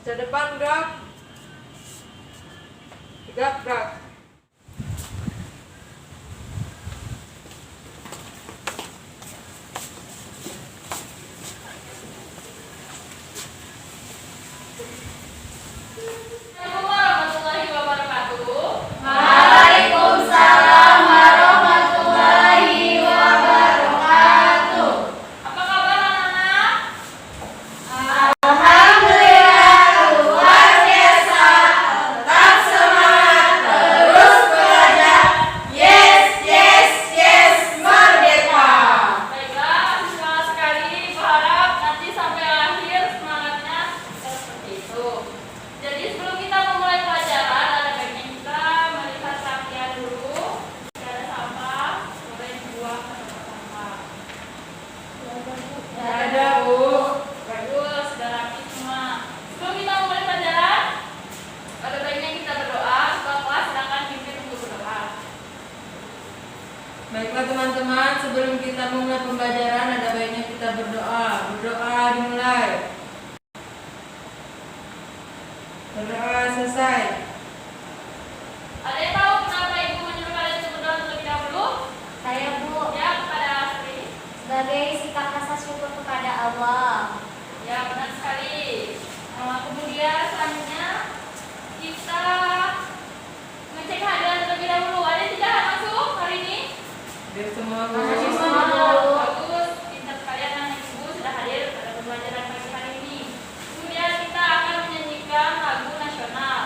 Ke depan gerak. Gerak. Assalamualaikum warahmatullahi wabarakatuh. Waalaikumsalam warahmatullahi wabarakatuh. Apa kabar anak-anak? Alhamdulillah luar biasa. Tetap semangat, terus belajar. Yes, yes, yes, merdeka. Baiklah, semangat sekali. Berharap nanti sampai akhir semangatnya seperti itu. Jadi sebelum kita memulai pelajaran, ada baiknya kita melihat rangkaian dulu. Jika ada sampah, boleh dibuang ke tempat sampah. Tidak ada, Bu. Bagus, sudah rapi semua. Sebelum kita memulai pelajaran, ada baiknya kita berdoa. Ketua kelas silakan pimpin untuk berdoa. Baiklah teman-teman, sebelum kita memulai pembelajaran ada baiknya kita berdoa. Berdoa dimulai. Berdoa selesai. Ada yang tahu kenapa ibu menyuruh kalian untuk berdoa terlebih dahulu? Saya Bu, Ya, kepada Asri. sebagai sikap rasa syukur kepada Allah. Ya, benar sekali. Kemudian selanjutnya kita ngecek hadiah terlebih dahulu. Ada yang tidak masuk hari ini? Biar semua Bu. Masuk semua, Bu. Bagus, pintar sekalian anak ibu sudah hadir pada pembelajaran pagi hari ini. Kemudian kita akan menyanyikan lagu nasional.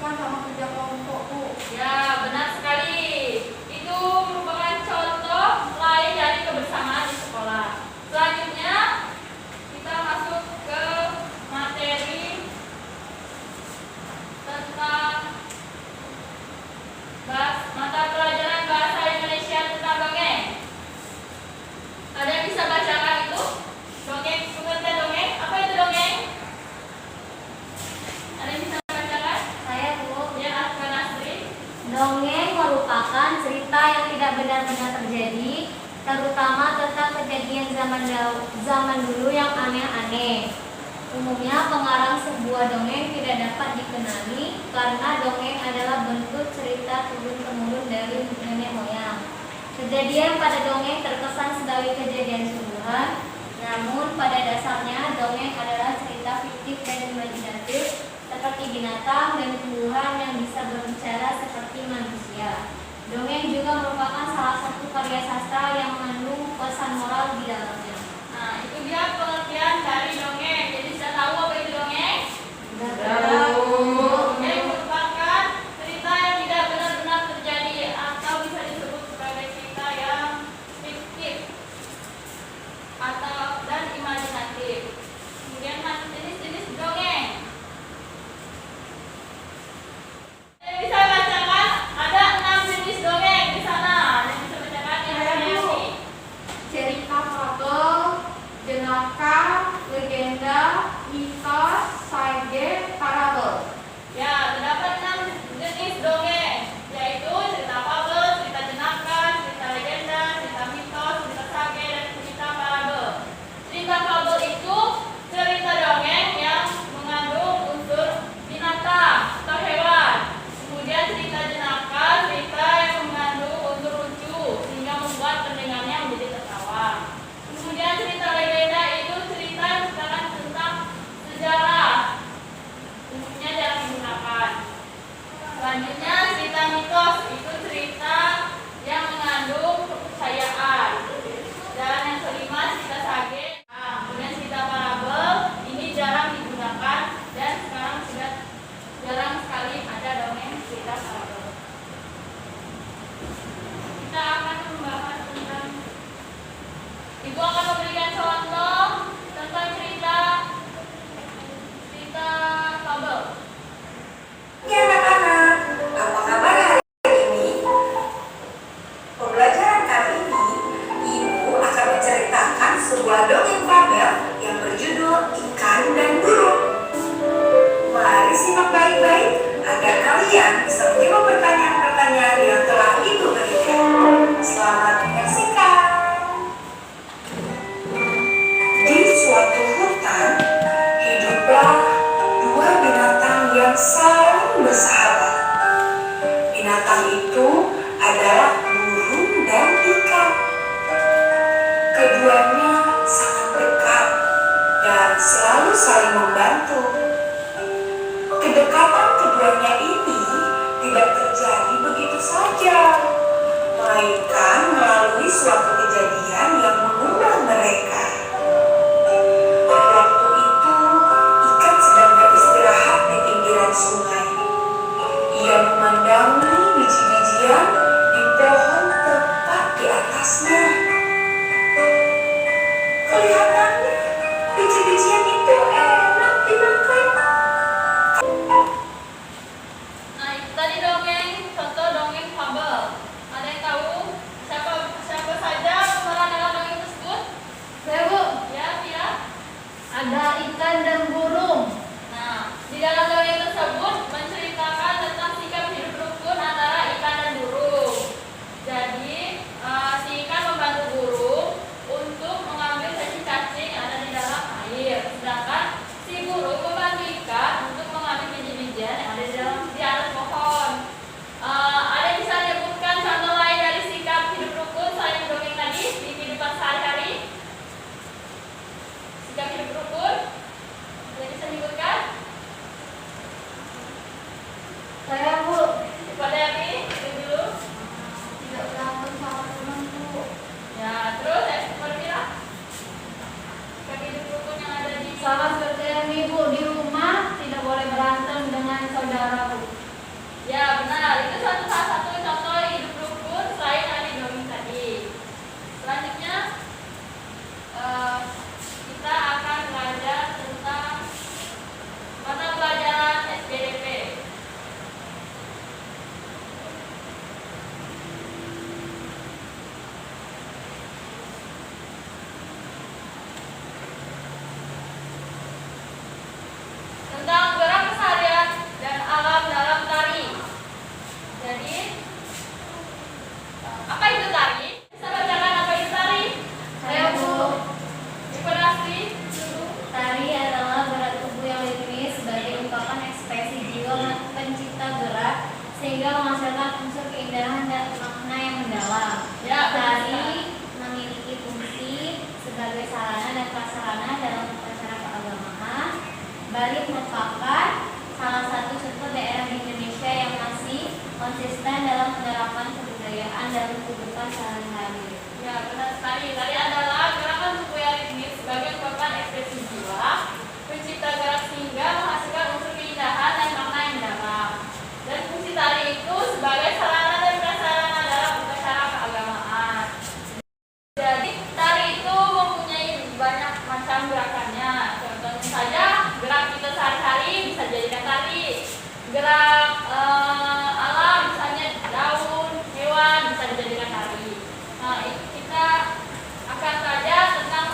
kan sama kerja kelompok, Bu. Ya, benar sekali. Itu merupakan contoh lain dari kebersamaan di sekolah. Selanjutnya, kita masuk ke materi tentang mata pelajaran bahasa Indonesia tentang dongeng. Ada yang bisa bacakan itu? Dongeng, pengertian dongeng. Apa itu dongeng? Ada yang bisa bacakan? Saya, Bu. Ya, Afgan Asri. Dongeng merupakan cerita yang tidak benar-benar terjadi, terutama tentang kejadian zaman dulu yang aneh-aneh. Umumnya pengarang sebuah dongeng tidak dapat dikenali karena dongeng adalah bentuk cerita turun-temurun dari nenek moyang. Kejadian pada dongeng terkesan sebagai kejadian sungguhan, namun pada dasarnya dongeng adalah cerita fiktif dan imajinatif seperti binatang dan tumbuhan yang bisa berbicara seperti manusia. Dongeng juga merupakan salah satu karya sastra yang mengandung pesan moral di dalamnya. Nah, itu dia pengertian dari dongeng. Jadi sudah tahu apa itu dongeng? Tahu. Dongeng merupakan cerita yang tidak benar-benar terjadi atau bisa disebut sebagai cerita yang fiktif atau dan imajinatif. Kemudian jenis-jenis dongeng. Bisa bacakan? Ada 6 jenis dongeng di sana. Ada yang bisa bacakan? Yang ini. Cerita fabel, jenaka, legenda, mitos, sage, parabel. Ya, terdapat 6 jenis dongeng, yaitu cerita fabel, cerita jenaka, cerita legenda, cerita mitos, cerita sage, dan cerita parabel. Cerita fabel itu cerita dongeng yang mengandung unsur binatang atau hewan. Kemudian cerita jenaka, cerita yang mengandung unsur lucu sehingga membuat pendengarnya menjadi tertawa. Kemudian cerita legenda itu cerita yang menceritakan tentang sejarah, umumnya jarang digunakan. Selanjutnya cerita mitos itu cerita yang mengandung kepercayaan. Dan yang kelima cerita sage. Kemudian cerita parabel ini jarang digunakan dan sekarang sudah jarang sekali ada dongeng cerita parabel. Kita akan membahas tentang Ibu akan memberikan contoh tentang cerita fabel. Ya anak-anak, apa kabar hari ini? Pembelajaran kali ini, Ibu akan menceritakan sebuah dongeng fabel yang berjudul Ikan dan Burung. Mari simak baik-baik agar kalian bisa menjawab pertanyaan-pertanyaan yang telah Ibu berikan. Selamat menyaksikan. Di suatu hutan, hiduplah dua binatang yang saling bersahabat. Binatang itu adalah burung dan ikan. Keduanya sangat dekat dan selalu saling membantu. Kedekatan keduanya ini tidak terjadi begitu saja, melainkan melalui suatu kejadian yang mengubah mereka. Waktu itu, ikan sedang beristirahat di pinggiran sungai. Ia memandangi biji-bijian di pohon tepat di atasnya. Kelihatannya, biji-bijian itu enak dimakan. Nah, itu tadi dongeng, contoh dongeng fabel. Ada yang tahu siapa saja pemeran dalam dongeng tersebut? Saya, Bu. Ya, Tia. Ada ikan dan burung. Nah, di dalam dongeng tersebut sederhana dalam upacara keagamaan. Bali merupakan salah satu contoh daerah di Indonesia yang masih konsisten dalam penerapan kebudayaan dalam kehidupan sehari-hari. Ya, benar sekali. Tari adalah gerakan tubuh yang ritmis sebagai ungkapan ekspresi jiwa, pencipta gerak sehingga menghasilkan unsur keindahan dan makna yang dalam. Dan fungsi tari itu sebagai sarana dan prasarana dalam upacara keagamaan. Jadi tari itu mempunyai banyak macam gerakannya. Contohnya saja gerak kita sehari-hari bisa jadikan tari. Gerak alam misalnya daun, hewan bisa dijadikan tari. Nah, kita akan saja tentang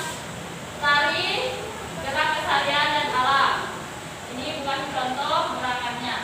tari gerak keseharian dan alam. Ini bukan contoh gerakannya.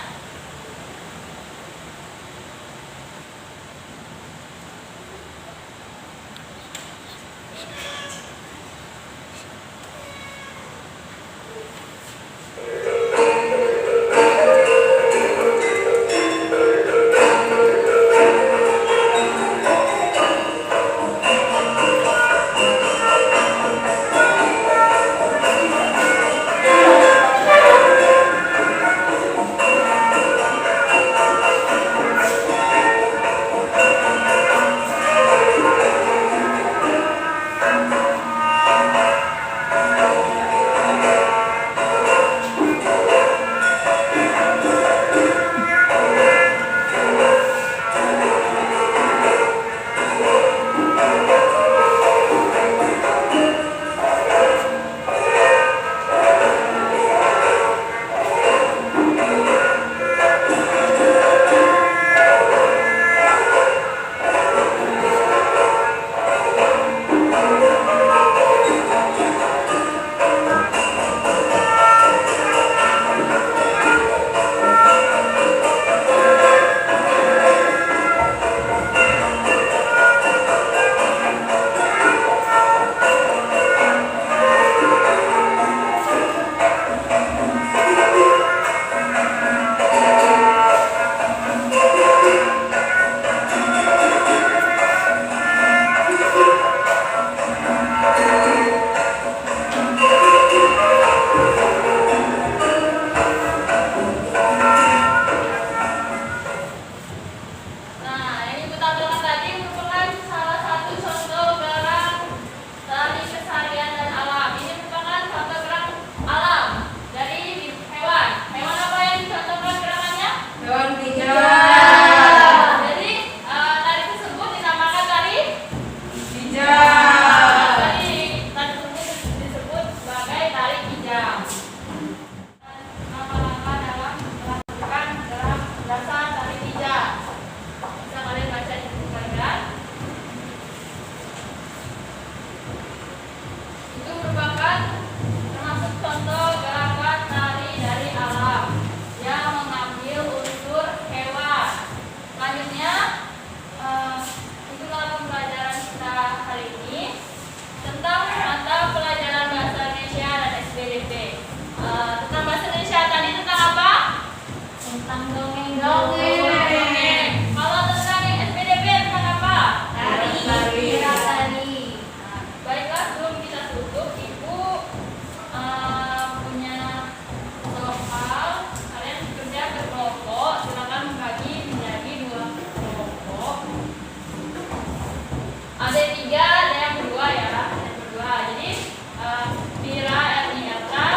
Nah, ini pentampilkan tadi merupakan salah satu contoh gerak tari keseharian dan alam. Ini merupakan contoh gerak alam dari hewan. Hewan apa yang dicontohkan gerakannya? Hewan pijat. Jadi tari tersebut dinamakan tari Pijat. Tari tersebut disebut sebagai tari kijang. Langkah-langkah dalam melakukan gerak dasar tari kijang. Bisa kalian baca di buku kalian. Itu merupakan termasuk contoh gerakan tari dari alam yang mengambil unsur hewan. Selanjutnya, itulah pembelajaran kita hari ini tentang mata pelajaran bahasa Indonesia dan SPDP. Tentang bahasa Indonesia tadi tentang apa? Tentang dongeng. Kalau tentang yang SPDP tentang apa? Tari. Nah, baiklah, sebelum kita tutup, Ibu punya soal. Kalian bekerja berkelompok. Silakan membagi menjadi 2 kelompok. Ada 3, ada yang berdua ya. Yang berdua. Jadi Mira, Erni, Erta,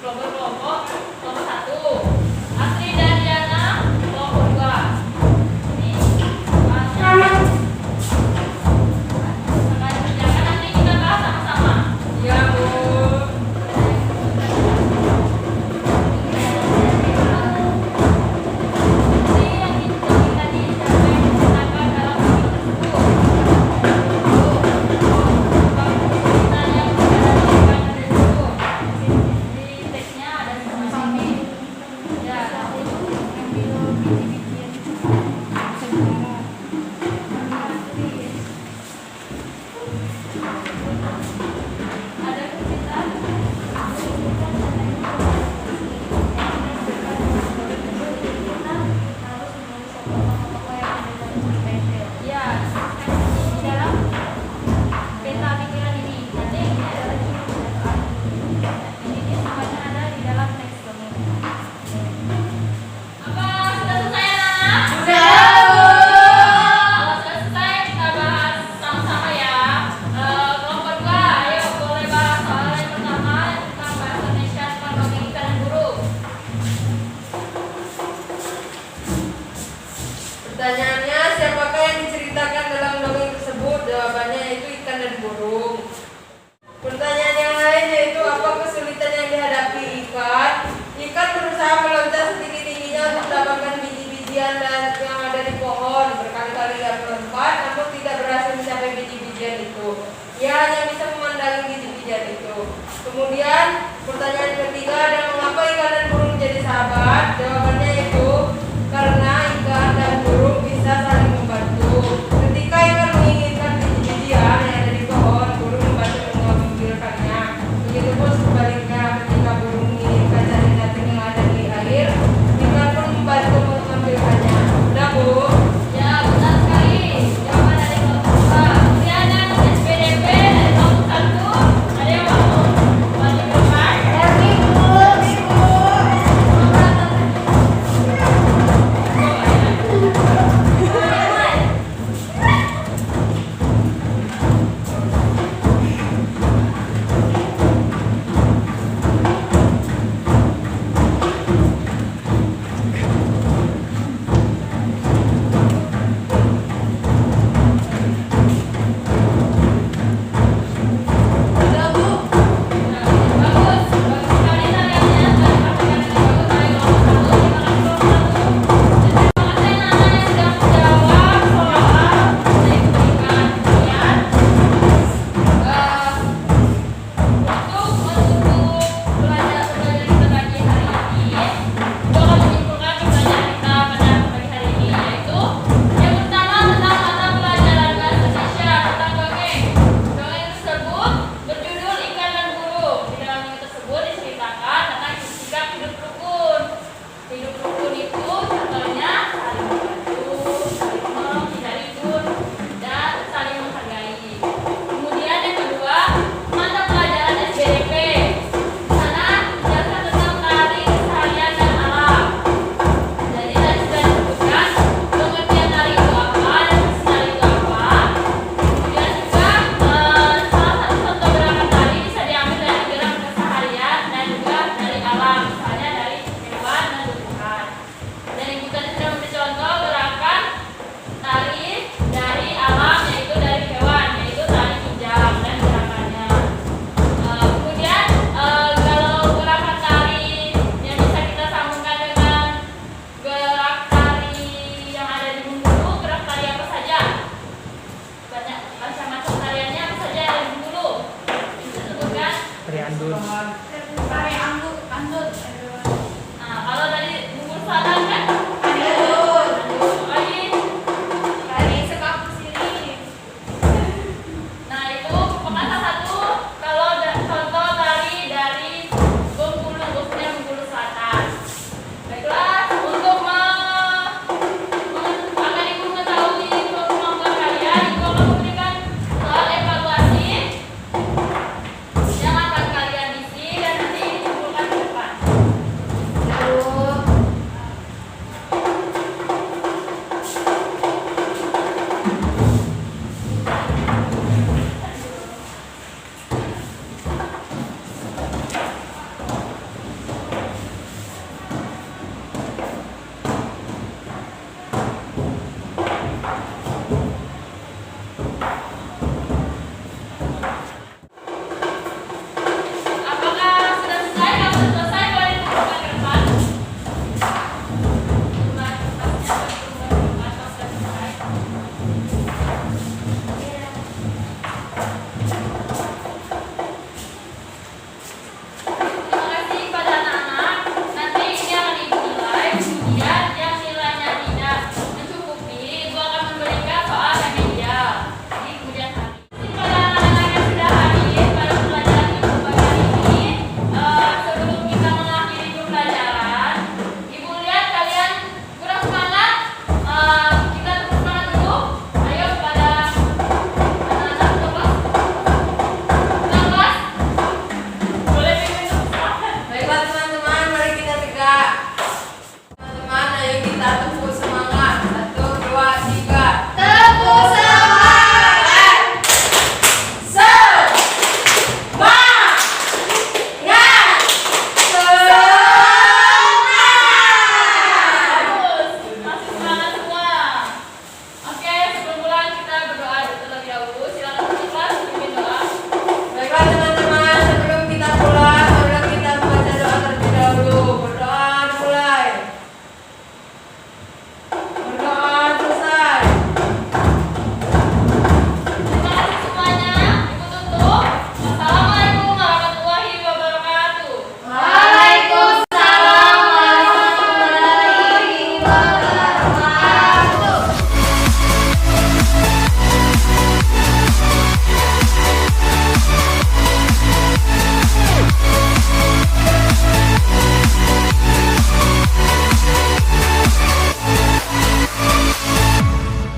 kelompok 1. Asri dan Diana, kelompok 2. Pertanyaannya, siapakah yang diceritakan dalam dongeng tersebut? Jawabannya yaitu ikan dan burung. Pertanyaan yang lain yaitu apa kesulitan yang dihadapi ikan? Ikan berusaha